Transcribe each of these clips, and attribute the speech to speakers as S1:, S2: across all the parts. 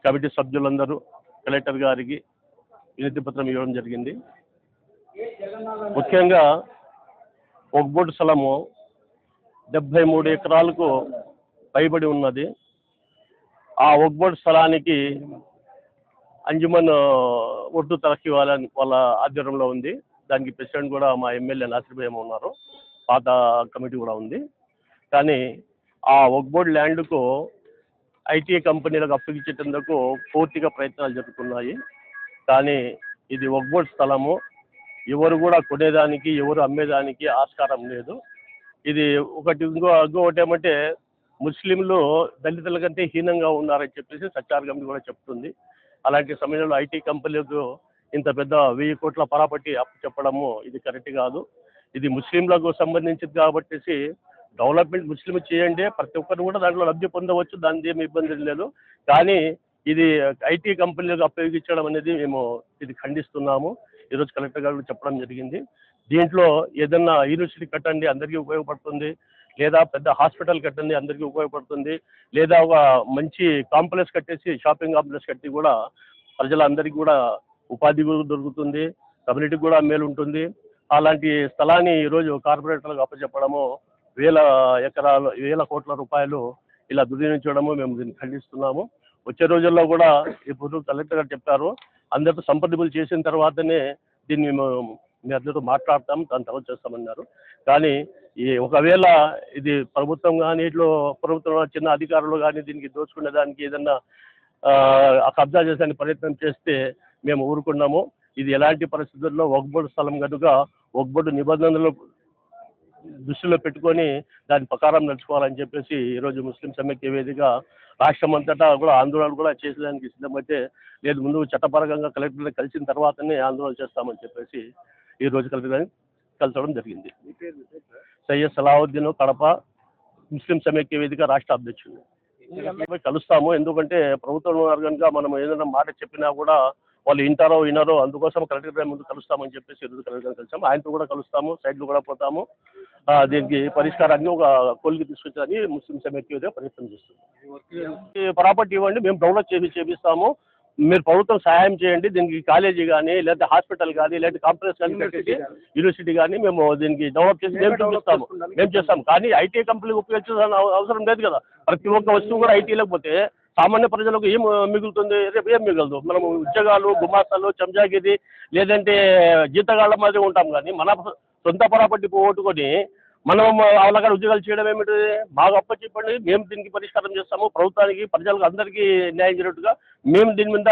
S1: Committee సభ్యులందరూ collector గారికి వినతి పత్రం ఇవ్వడం జరిగింది. ముఖ్యంగా ఒగ్బోటు స్థలము 73 ఎకరాలకు పైబడి ఉన్నది. ఆ ఒగ్బోటు స్థలానికి అంజుమన్ ఉర్దూ తరక్కి వాళ్ళ ఆధ్వర్యంలో ఉంది. దానికి ప్రెసిడెంట్ కూడా మా ఎమ్మెల్యే నాసిర్ భయ్య ఉన్నారు. పాత కమిటీ కూడా ఉంది. కానీ ఆ ఒగ్బోటు ల్యాండ్కు ఐటీ కంపెనీలకు అప్పగించేందుకు పూర్తిగా ప్రయత్నాలు జరుగుతున్నాయి. కానీ ఇది ఒగ్బోటు స్థలము, ఎవరు కూడా కొనేదానికి ఎవరు అమ్మేదానికి ఆస్కారం లేదు. ఇది ఇంకొకటి ఏమంటే ముస్లింలు దళితుల కంటే హీనంగా ఉన్నారని చెప్పేసి సత్యార్ కమిటీ కూడా చెప్తుంది. అలాంటి సమయంలో ఐటీ కంపెనీలకు ఇంత పెద్ద 1000 కోట్ల పరాపట్టి అప్పు చెప్పడము ఇది కరెక్ట్ కాదు. ఇది ముస్లింలకు సంబంధించింది కాబట్టి డెవలప్మెంట్ ముస్లిం చేయండి, ప్రతి ఒక్కరు కూడా దాంట్లో లబ్ధి పొందవచ్చు, దానికి ఏమి ఇబ్బంది లేదు. కానీ ఇది ఐటీ కంపెనీలకు ఉపయోగించడం అనేది మేము ఇది ఖండిస్తున్నాము. ఈరోజు కలెక్టర్ గారు చెప్పడం జరిగింది. దీంట్లో ఏదన్నా యూనివర్సిటీ కట్టండి, అందరికీ ఉపయోగపడుతుంది, లేదా పెద్ద హాస్పిటల్ కట్టండి, అందరికీ ఉపయోగపడుతుంది, లేదా ఒక మంచి కాంప్లెక్స్ కట్టేసి షాపింగ్ కాంప్లెక్స్ కట్టి కూడా ప్రజలందరికీ కూడా ఉపాధి దొరుకుతుంది, కమ్యూనిటీకి కూడా మేలు ఉంటుంది. అలాంటి స్థలాన్ని ఈరోజు కార్పొరేటర్లకు అప్పచెప్పడము 1000 కోట్ల రూపాయలు ఇలా దుర్వినియోగించడము మేము దీన్ని ఖండిస్తున్నాము. వచ్చే రోజుల్లో కూడా ఇప్పుడు కలెక్టర్ గారు చెప్పారు, అందరితో సంప్రదింపులు చేసిన తర్వాతనే దీన్ని మీ అందరితో మాట్లాడతాం, దాని తర్వాత చేస్తామన్నారు. కానీ ఒకవేళ ఇది ప్రభుత్వం కానీ ప్రభుత్వం చిన్న అధికారులు కానీ దీనికి దోచుకునే దానికి ఏదన్నా కబ్జా చేసే ప్రయత్నం చేస్తే మేము ఊరుకున్నాము. ఇది ఎలాంటి పరిస్థితుల్లో ఒగ్బోటు స్థలం కనుక ఒగ్బోటు నిబంధనలు దృష్టిలో పెట్టుకొని దాని ప్రకారం నడుచుకోవాలని చెప్పేసి ఈరోజు ముస్లిం సమైక్య వేదిక రాష్ట్రం అంతటా కూడా ఆందోళన కూడా చేసేదానికి సిద్ధమైతే, లేదు ముందు చట్టపరంగా కలెక్టర్ని కలిసిన తర్వాతనే ఆందోళన చేస్తామని చెప్పేసి ఈరోజు కలెక్టర్ కలచడం జరిగింది. సయ్యద్ సలావుద్దీన్ కడప ముస్లిం సమైక్య వేదిక రాష్ట్ర అధ్యక్షుడు. కలుస్తాము, ఎందుకంటే ప్రభుత్వం ఉన్నారు కనుక మనం ఏదైనా మాట చెప్పినా కూడా వాళ్ళు వినరో, అందుకోసం కలెక్టర్ గారి ముందు కలుస్తామని చెప్పేసి ఈరోజు కలెక్టర్ గారు కలిసాము. ఆయనతో కూడా కలుస్తాము, సైడ్లో కూడా పోతాము. దీనికి పరిష్కారాన్ని ఒక కొలికి తీసుకొచ్చారని ముస్లిం సమైక్య ప్రయత్నం చేస్తుంది. ప్రాపర్టీ ఇవ్వండి, మేము డెవలప్ చేపిస్తాము, మీరు ప్రభుత్వం సహాయం చేయండి. దీనికి కాలేజీ కానీ, లేదా హాస్పిటల్ కానీ, లేదా కాంప్లెక్స్ కానీ, యూనివర్సిటీ కానీ మేము దీనికి డెవలప్ చేసి మేము చేస్తాం. కానీ ఐటీ కంపెనీలకు ఉపయోగించాల్సిన అవసరం లేదు కదా. ప్రతి ఒక్క వస్తువు కూడా ఐటీ లేకపోతే సామాన్య ప్రజలకు ఏం మిగులుతుంది? రేపు ఏం మిగలదు. మనం ఉద్యోగాలు, గుమాస్తాలు, చంజాగిరి లేదంటే జీతగాళ్ళ మాదిరి ఉంటాం. కానీ మన సొంత ప్రాపర్టీ పోగొట్టుకొని మనం వాళ్ళ ఉద్యోగాలు చేయడం ఏమిటి? మాకు అప్పచెప్పండి, మేము దీనికి పరిష్కారం చేస్తాము. ప్రభుత్వానికి, ప్రజలకు అందరికీ న్యాయం జరిగినట్టుగా మేము దీని మీద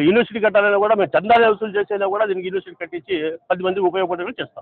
S1: యూనివర్సిటీ కట్టాలని కూడా మేము చందాలు వసూలు చేసేలా కూడా దీనికి యూనివర్సిటీ కట్టించి 10 మందికి ఉపయోగపడేలా చేస్తాం.